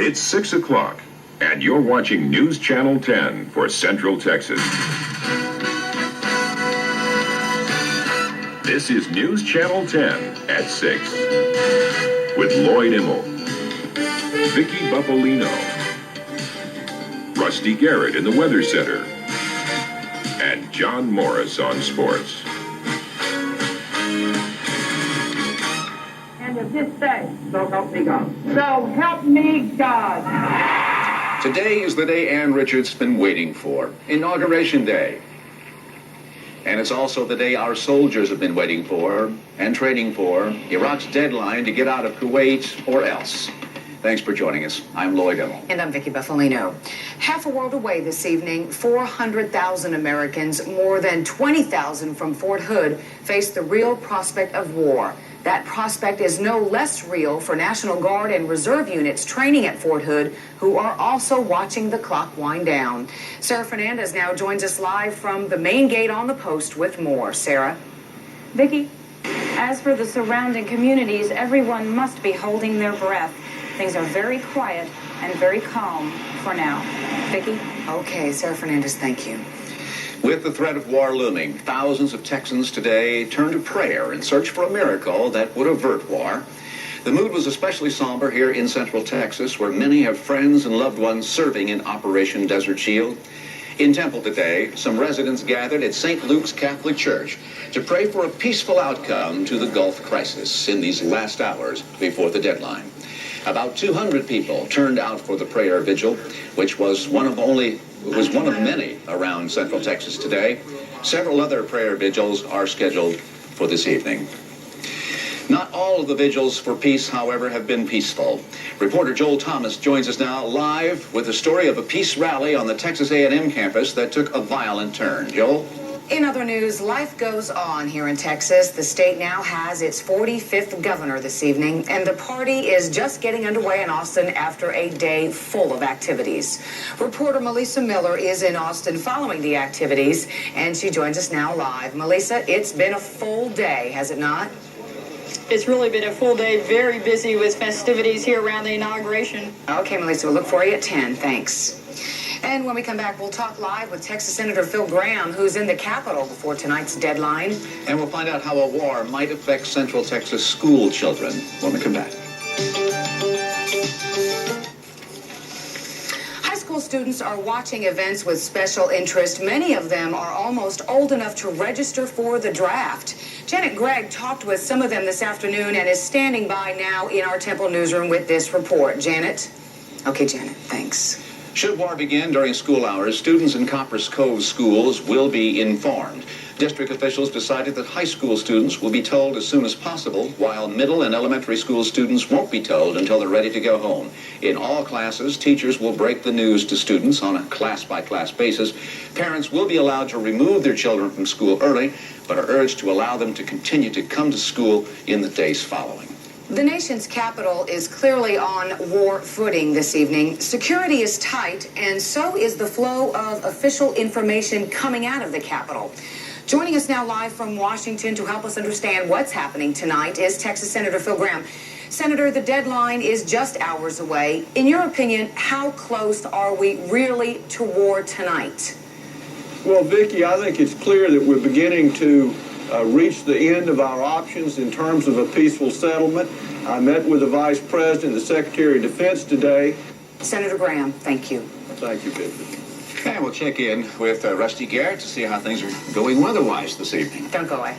It's 6 o'clock, and you're watching News Channel 10 for Central Texas. This is News Channel 10 at 6 with Lloyd Immel, Vicki Buffinlino, Rusty Garrett in the Weather Center, and John Morris on sports. And of this day, so help me God. So help me God. Today is the day Ann Richards has been waiting for, Inauguration Day. And it's also the day our soldiers have been waiting for and training for, Iraq's deadline to get out of Kuwait or else. Thanks for joining us. I'm Lloyd. And I'm Vicki Buffinlino. Half a world away this evening, 400,000 Americans, more than 20,000 from Fort Hood, face the real prospect of war. That prospect is no less real for National Guard and Reserve units training at Fort Hood, who are also watching the clock wind down. Sarah Fernandez now joins us live from the main gate on the post with more. Sarah? Vicki, as for the surrounding communities, everyone must be holding their breath. Things are very quiet and very calm for now. Vicki? Okay, Sarah Fernandez, thank you. With the threat of war looming, thousands of Texans today turn to prayer in search for a miracle that would avert war. The mood was especially somber here in Central Texas, where many have friends and loved ones serving in Operation Desert Shield. In Temple today, some residents gathered at St. Luke's Catholic Church to pray for a peaceful outcome to the Gulf crisis in these last hours before the deadline. About 200 people turned out for the prayer vigil, which was one of many around Central Texas today. Several other prayer vigils are scheduled for this evening. Not all of the vigils for peace, however, have been peaceful. Reporter Joel Thomas joins us now live with the story of a peace rally on the Texas A&M campus that took a violent turn. Joel? In other news, life goes on here in Texas. The state now has its 45th governor this evening, and the party is just getting underway in Austin after a day full of activities. Reporter Melissa Miller is in Austin following the activities, and she joins us now live. Melissa, it's been a full day, has it not? It's really been a full day, very busy with festivities here around the inauguration. Okay, Melissa, we'll look for you at 10. Thanks. And when we come back, we'll talk live with Texas Senator Phil Gramm, who's in the Capitol before tonight's deadline. And we'll find out how a war might affect Central Texas school children when we come back. High school students are watching events with special interest. Many of them are almost old enough to register for the draft. Janet Gregg talked with some of them this afternoon and is standing by now in our Temple newsroom with this report. Janet? Okay, Janet, thanks. Should war begin during school hours, students in Copper's Cove schools will be informed. District officials decided that high school students will be told as soon as possible, while middle and elementary school students won't be told until they're ready to go home. In all classes, teachers will break the news to students on a class-by-class basis. Parents will be allowed to remove their children from school early, but are urged to allow them to continue to come to school in the days following. The nation's capital is clearly on war footing this evening. Security is tight, and so is the flow of official information coming out of the Capitol. Joining us now live from Washington to help us understand what's happening tonight is Texas Senator Phil Gramm. Senator, the deadline is just hours away. In your opinion, how close are we really to war tonight? Well, Vicki, I think it's clear that we're beginning to reach the end of our options in terms of a peaceful settlement. I met with the Vice President and the Secretary of Defense today. Senator Gramm, thank you. Thank you, Vicki. And we'll check in with Rusty Garrett to see how things are going weather-wise this evening. Don't go away.